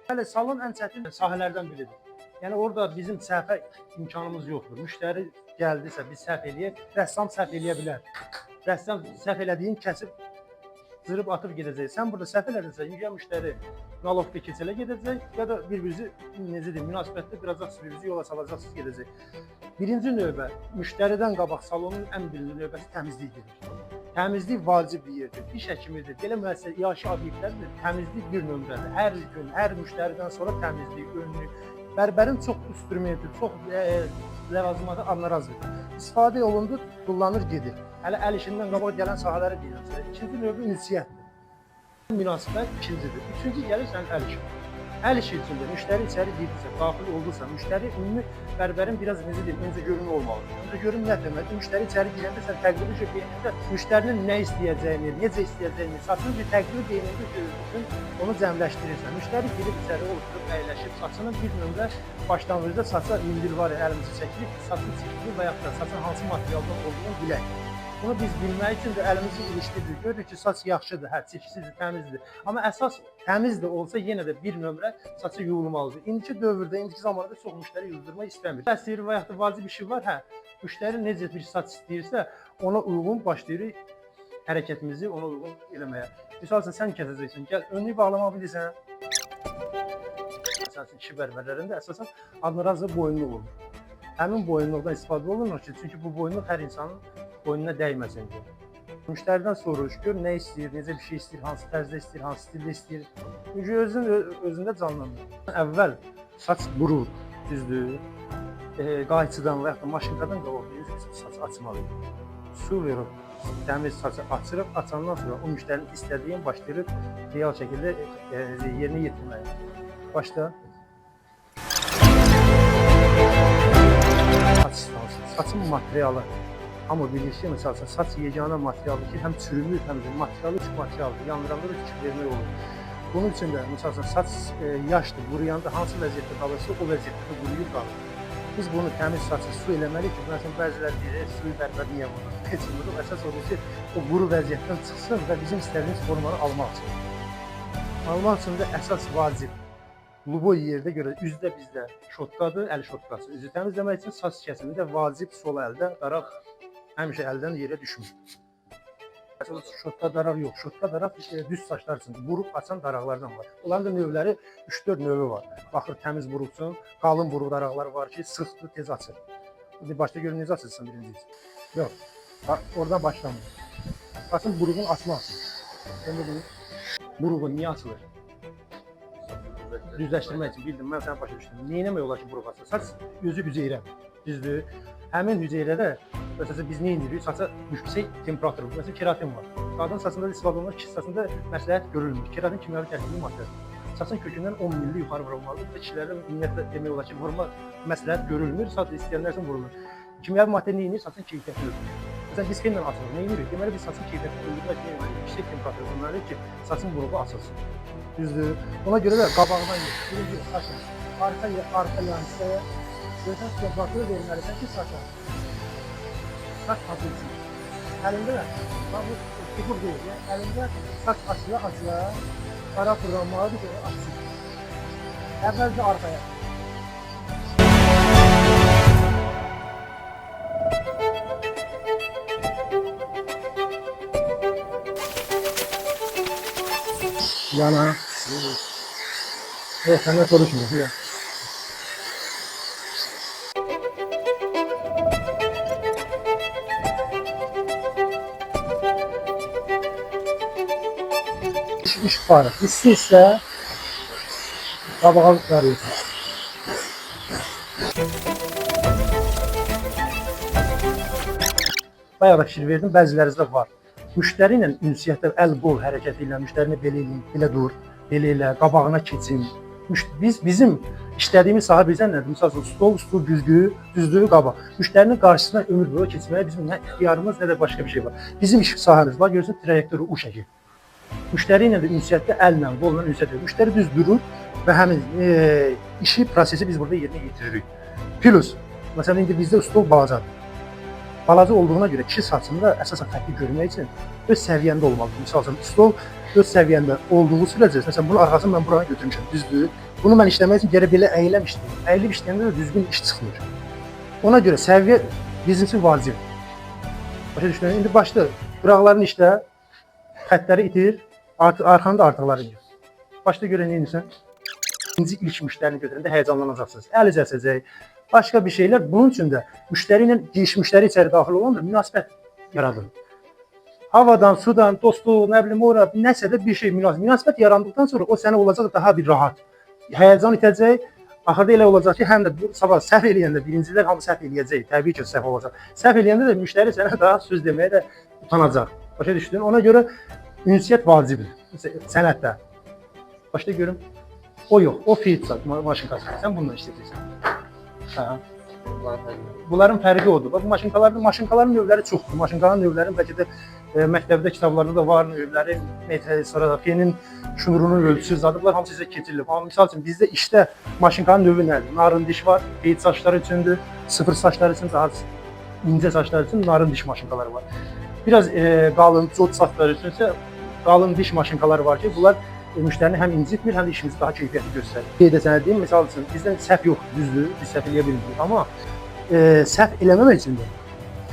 Hələ salon ən çətin sahələrdən biridir. Yəni orada bizim səhvə imkanımız yoxdur. Müştəri gəldisə, biz səhv eləyək, rəssam səhv eləyə bilər. Rəssam səhv elədiyin kəsib zırıb atıb gedəcək. Sən burada səhv elədinsə, ya müştəri nalovka keçələ gedəcək, ya da bir-birinizi necə deyim, münasibətli qıracaqsınız, bir-birinizi yola salacaqsınız, gedəcək. Birinci növbə, müştəridən qabaq salonun ən birinci növbəsi təmizlikdir. Təmizlik vacib bir yerdir, diş həkimidir, belə müəssisə, iaşə obyektlərdir, təmizlik bir nömrədir. Hər gün, hər müştəridən sonra təmizlik, önlük, bərbərin çox instrumenti, çox ləvazimatı anlarazdır. İstifadə olundu, kullanır, gedir. Hələ əl işindən qabaq gələn sahələri deyirəm. İkinci növbə ünsiyyətdir. Münasibət ikincidir. Üçüncü gəlir sənin əl işi. Əl işi içində müştəri içəri girdirsə, daxil oldusa, müştəri ümumi bərbərin biraz necə deyim, öncə görünür olmalıdır. Öncə görün nə deməkdir? Müştəri içəri girəndə sən təqribi şəkildə müştərinin nə istəyəcəyini, necə istəyəcəyini, saçını bir təqribi beynində görürsün, onu cəmləşdirirsən. Müştəri girib içəri oturub, əyləşib, saçının bir nömrə başlanğıcda saça mindir var, əlimizi çəkirik, saçın çirkli və yaxud da saçın hansı materialdan olduğunu bilək. Bunu biz bilmək üçün də əlimizi ilişdiririk. Görürük ki, saç yaxşıdır, hə, çirksizdir, təmizdir. Amma əsas təmiz də olsa yenə də bir nömrə saçı yuyulmalıdır. İndiki dövrdə, indiki zamanda çox müştəri yuzdurmaq istəmir. Əsir və yaxud da vacib işi var, hə, müştəri necə bir saç istəyirsə, ona uyğun başlayırıq hərəkətimizi ona uyğun eləməyə. Misal üçün, sən kəsəcəksən, gəl, önlük bağlamaq bilirsən. Məsəl üçün, kişi bərbərlərində əsasən adnarazı boyunluq olur. Həmin boyunluqdan istifadə olunur ki, çünki bu boyunluq hər insanın boynuna dəyməsin deyə. Müştəridən soruş, gör nə istəyir, necə bir şey istəyir, hansı tərzdə istəyir, hansı stildə istəyir. Çünki özündə canlanır. Əvvəl saç burur, düzdür, qayçıdan və yaxud da maşınkadan qabaq saç açmalıyıq. Su verib, təmiz saçı açırıq, açandan sonra o müştərinin istədiyin başlayırıq real şəkildə yerinə yetirməyə. Başla. Saçın materialı. Amma bilir ki, məsələn, saç yeganə materialdır ki, həm çürümür, həm də materialı üç materialdır, yandıranlar fikir vermək olur. Bunun üçün də, məsələn, saç yaşdır, quruyanda hansı vəziyyətdə qalırsa, o vəziyyətdə də quruyub qalır. Biz bunu təmiz saçı su eləməliyik ki, məsələn, bəziləri deyir, suyu bərabər niyə vurur? Heç vurur, əsas odur ki, o quru vəziyyətdən çıxsın və bizim istədiyimiz formanı almaq üçün. Almaq üçün də əsas vacib. Luboy yerdə görə üzdə bizdə şotkadır, əl şotkası. Üzü təmizləmək üçün saç kəsimi də vacib sol əldə, daraq həmişə əldən yerə düşmür. Şotka daraq yox, şotka daraq düz saçlar üçün buruq açan daraqlardan var. Onların da növləri 3-4 növü var. Baxır təmiz buruq üçün, qalın buruq daraqlar var ki, sıxdır, tez açır. Başda görün necə açılsın birincisi. Yox, oradan başlamır. Saçın buruğun açmaq üçün. Buruğun niyə açılır? Düzləşdirmək üçün bildim, mən səni başa düşdüm. Neynəmək olar ki, buruq açılır? Saç özü hüceyrə, düzdür. Həmin hüceyrədə məsələn biz nə edirik? Saça yüksək temperatur, məsələn keratin var. Qadın saçında istifadə olunur, kişi saçında məsləhət görülmür. Keratin kimyəvi tərkibli maddədir. Saçın kökündən 10 milli yuxarı vurulmalıdır və kişilərdə ümumiyyətlə demək olar ki, vurma məsləhət görülmür, saç istəyənlər üçün vurulur. Kimyəvi maddə nə edir? Saçın keyfiyyətini öldürür. Məsələn biz xeyli açılır, nə edirik? Deməli biz saçın keyfiyyətini öldürmək üçün nə edirik? Yüksək temperatur olmalıdır ki, saçın buruğu açılsın. Düzdür. Ona görə də qabağından yox, birinci saçın arxa yan hissəyə gözəl temperatura verməlisən ki, saç açılsın. Əlində, bax bu figur deyil, əlində saç açıla, ara fırlanmalıdır ki, açsın. Əvvəlcə arxaya. Yana. Evet, senden konuşmuyor. İş var. Hissi ise kabağa veriyorsun. Bayağı da fikir verdim, bəzilərinizdə var. Müştəri ilə ünsiyyətdə əl-qol hərəkəti ilə müştərini belə eləyin, belə dur, belə elə, qabağına keçin. Bizim işlədiyimiz sahə bizə nədir? Məsələn, stol, düzlüyü qabaq. Müştərinin qarşısına ömür boyu keçməyə bizim nə ixtiyarımız, nə də başqa bir şey var. Bizim iş sahəmiz var, görürsən, trayektoru u şəkil. Müştəri ilə də ünsiyyətdə əllə, qolla ünsiyyət edir. Müştəri düz durur və həmin işi, prosesi biz burada yerinə yetiririk. Plus, məsələn, indi bizdə stol balacadır. balaca olduğuna görə kişi saçında əsasən xətti görmək üçün öz səviyyəndə olmalıdır. Məsəl üçün stol öz səviyyəndə olduğu sürəcə, məsələn bunun arxasını mən buranı götürmüşəm, düzdür? Bunu mən işləmək üçün gərək belə əyiləm işləyim. Əyilib işləyəndə də düzgün iş çıxmır. Ona görə səviyyə bizim üçün vacib. Başa düşdün? İndi başda qıraqlarını işlə, xəttləri itir, arxanı da artıqları yığ. Başda görə nə edirsən? İkinci ilk müştərini götürəndə həyəcanlanacaqsınız. Əl cəsəcək, başqa bir şeylər. Bunun üçün də müştəri ilə müştəri içəri daxil olanda münasibət yaradır. Havadan, sudan, dostluq, nə bilim, ora, nəsə də bir şey münasibət yarandıqdan sonra o sənə olacaq daha bir rahat. Həyəcan itəcək, axırda elə olacaq ki, həm də bu sabah səhv eləyəndə birincilər hamı səhv eləyəcək, təbii ki, səhv olacaq. Səhv eləyəndə də müştəri sənə daha söz deməyə də utanacaq. Başa düşdün? Ona görə ünsiyyət vacibdir sənətdə. Başda görüm. O yox, o Fiat maşınkası. Sən bununla işləyirsən. Hə. Bunların fərqi odur. Bax, maşınkaların növləri çoxdur. Maşınkaların növlərin bəlkə də məktəbdə kitablarda da var növləri. Sonra da fenin, şnurunun ölçüsü zadı. Bunlar hamısı sizə keçirilib. Amma misal üçün bizdə işdə maşınkanın növü nədir? Narın diş var, qeyd saçları üçündür. Sıfır saçları üçün, daha incə saçları üçün narın diş maşınkaları var. Biraz qalın, cod saçları üçünsə qalın diş maşınkaları var ki, bunlar müştərini həm incitmir, həm də işimizi daha keyfiyyətli göstərir. Qeydə sənə deyim, misal üçün, bizdən səhv yoxdur, düzdür, biz səhv eləyə bilmirik. Amma səhv eləməmək üçün də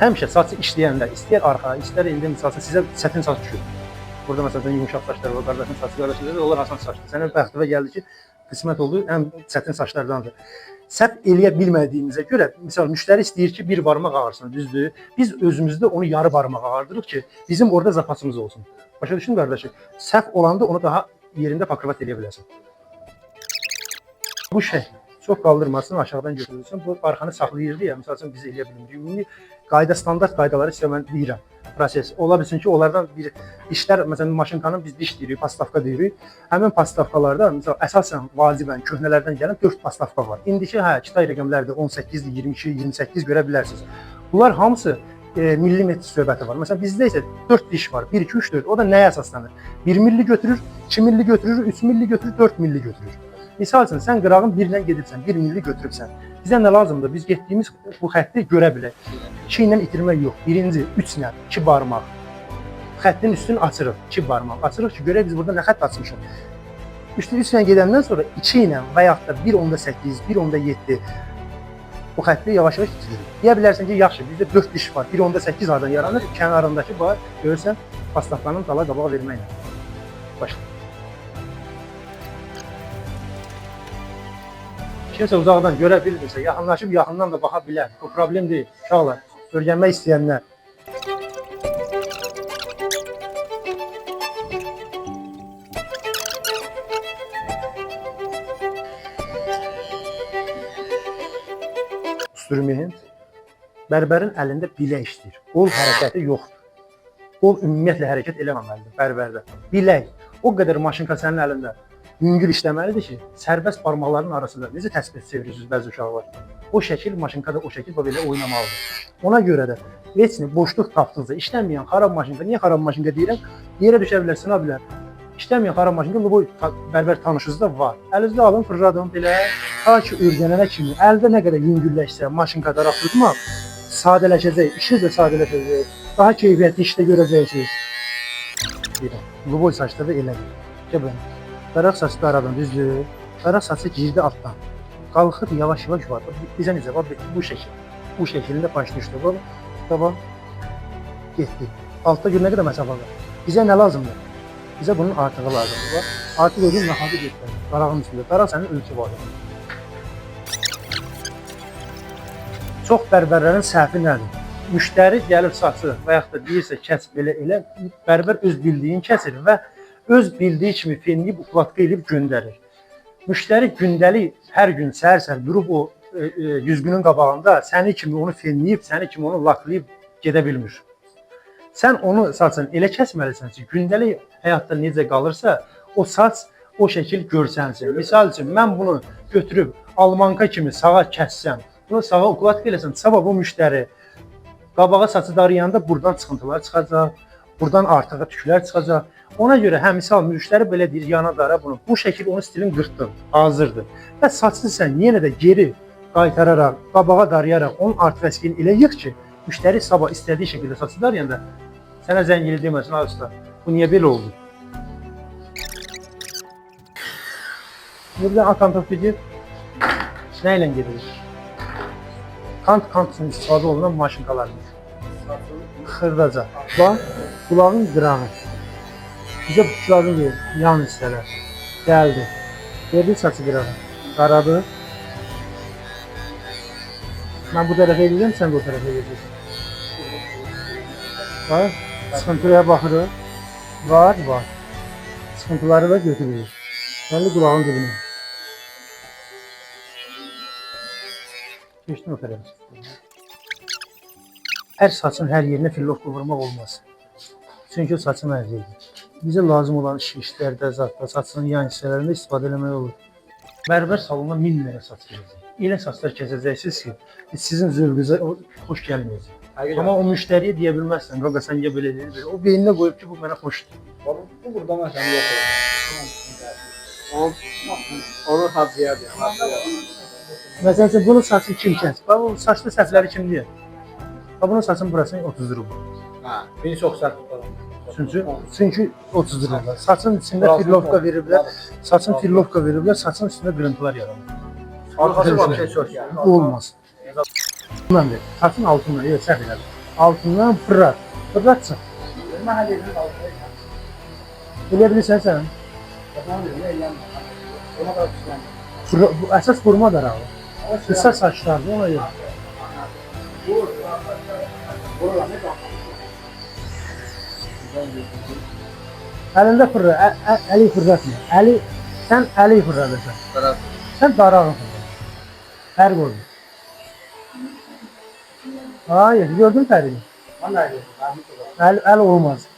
həmişə saçı işləyəndə, istəyər arxa, istər indi misal üçün, sizə çətin saç düşür. Burada məsələn yumuşaq saçlar var, qardaşın saçı qardaşıdır, onlar asan saçdır. Sənin bəxtəvə gəldi ki, qismət oldu, ən çətin saçlardandır. Səhv eləyə bilmədiyimizə görə, misal müştəri istəyir ki, bir barmaq ağırsın, düzdür. Biz özümüzdə onu yarı barmaq ağardırıq ki, bizim orada zapasımız olsun. Başa düşün qardaşı, səhv olanda onu daha yerində pakrat eləyə bilərsən. Bu şey çox qaldırmasın, aşağıdan götürülsün. Bu arxanı saxlayırdı ya, misal üçün biz eləyə bilmirik. Ümumi qayda, standart qaydaları sizə mən deyirəm. Proses. Ola bilsin ki, onlardan bir işlər, məsələn, maşınkanın biz diş deyirik, pastavka deyirik. Həmin pastavkalarda, misal, əsasən vacibən köhnələrdən gələn 4 pastavka var. İndiki, kitay rəqəmlərdə 18, 22, 28 görə bilərsiniz. Bunlar hamısı millimetr söhbəti var. Məsələn, bizdə isə 4 diş var. 1, 2, 3, 4. O da nəyə əsaslanır? 1 milli götürür, 2 milli götürür, 3 milli götürür, 4 milli götürür. Misal üçün, sən qırağın birindən gedibsən, 1 milli götürübsən. Bizə nə lazımdır? Biz getdiyimiz bu xətti görə bilək. 2 ilə itirmək yox. Birinci, 3 ilə, 2 barmaq. Xəttin üstünü açırıq, 2 barmaq. Açırıq ki, görək biz burada nə xətt açmışıq. Üstü 3 ilə gedəndən sonra 2 ilə və yaxud da 1.8, 1.7 bu xətti yavaş-yavaş itiririk. Deyə bilərsən ki, yaxşı, bizdə 4 diş var. 1.8 aradan yaranır, kənarındakı var. Görürsən, pastavkanın dala qabağa verməklə. Başla. Kimsə uzaqdan görə bilmirsə, yaxınlaşıb yaxından da baxa bilər. Bu problem deyil. Uşaqlar, öyrənmək istəyənlər. Instrument bərbərin əlində bilək işləyir. Qol hərəkəti yoxdur. Qol ümumiyyətlə hərəkət eləməməlidir bərbərdə. Bilək o qədər maşınka sənin əlində yüngül işləməlidir ki, sərbəst barmaqların arasında necə təsbih çevirirsiniz bəzi uşaqlar. O şəkil maşınkada o şəkil belə oynamalıdır. Ona görə də heç nə boşluq tapdınızsa, işləməyən xarab maşınka, niyə xarab maşınka deyirəm? Yerə düşə bilər, sına bilər. İşləməyən xarab maşınka bu bərbər tanışınızda var. Əlinizdə alın, fırladın belə, ta ki öyrənənə kimi əldə nə qədər yüngülləşsə, maşınka daraq tutmaq sadələşəcək, işiniz də sadələşəcək, daha keyfiyyətli işdə görəcəksiniz. Deyirəm, Luboy saçda da elədir. Gəbələn. Daraq saçı aradan düzdür. Daraq saçı girdi altdan. Qalxır yavaş-yavaş var. Bizə necə var? Bu şəkil. Bu şəkilində baş düşdü. Tamam. Getdi. Altda görə nə qədər məsafə var? Bizə nə lazımdır? Bizə bunun artığı lazımdır. Artıq özün nahadı getdi. Darağın üstündə. Daraq sənin ölçü var. Çox bərbərlərin səhvi nədir? Müştəri gəlir saçı və yaxud da deyirsə kəs belə elə, bərbər öz bildiyin kəsir və öz bildiyi kimi fenləyib, ukladqa eləyib göndərir. Müştəri gündəlik hər gün səhər-səhər durub o yüzgünün qabağında səni kimi onu fenləyib, səni kimi onu laklayıb gedə bilmir. Sən onu saçın elə kəsməlisən ki, gündəlik həyatda necə qalırsa, o saç o şəkil görsənsin. Misal üçün, mən bunu götürüb almanka kimi sağa kəssəm, bunu sağa ukladqa eləsəm, sabah bu müştəri qabağa saçı darayanda buradan çıxıntılar çıxacaq, buradan artığa tüklər çıxacaq. Ona görə hə misal müştəri belə deyir, yana dara bunu. Bu şəkil onun stilin qırxdır, hazırdır. Və saçını sən yenə də geri qaytararaq, qabağa darayaraq onun artıq əskini elə yığ ki, Müştəri sabah istədiyi şəkildə saçlar yəni sənə zəng edib deməsin, "Ay usta, bu niyə belə oldu?" Burada akantof gedir. Nə ilə gedir? Kant üçün istifadə olunan maşınkalardır. Xırdaca. Bax, qulağın qırağı. Bizə qulağın yan hissələr. Gəldi. Gördün saçı qırağı. Qaradı. Mən bu tərəfə edəcəm, sən də o tərəfə edəcəksin. Bax, sıxıntıya baxırıq. Var. Sıxıntıları da götürürük. Gəldi qulağın dibinə. Geçtim o tərəfə. Hər saçın hər yerinə fillovka vurmaq olmaz. Çünki o saçın əziyidir. Bizə lazım olan işlərdə, zatda, saçın yan hissələrində istifadə etmək olur. Bərbər salonuna 1000 lirə saç verəcək. Elə saçlar kəsəcəksiniz ki, sizin zövqünüzə xoş gəlməyəcək. Amma o müştəriyə deyə bilməzsən, qaqa sən niyə belə deyirsən? O beyninə qoyub ki, bu mənə xoşdur. Bu burada məsələn yox olur. Onu hacıyadır. Məsələn üçün bunun saçı kim kəs? Bax bu saçlı səhvləri kim deyir? Bax bunun saçının burasını 30 rubl. Hə, beni çox sərt tutar. Çünki 30 rubl. Saçın içində fillovka veriblər. Saçın fillovka veriblər, saçın üstündə qırıntılar yaranır. Arkası var şey çox yəni. Olmaz. Bundan deyil. Saçın altından, yox səhv elədim. Altından fırlat. Fırlatsa. Məhəllənin altında. Elə bilirsən sən? Ona da düşmən. Bu əsas vurma darağı. Qısa saçlardır ona görə. Əlində fırla, əli fırlatma. Sən əli fırladırsan. Sən darağı fırladırsan. Fərq oldu. Hayır, gördün fərqini? Əl olmaz.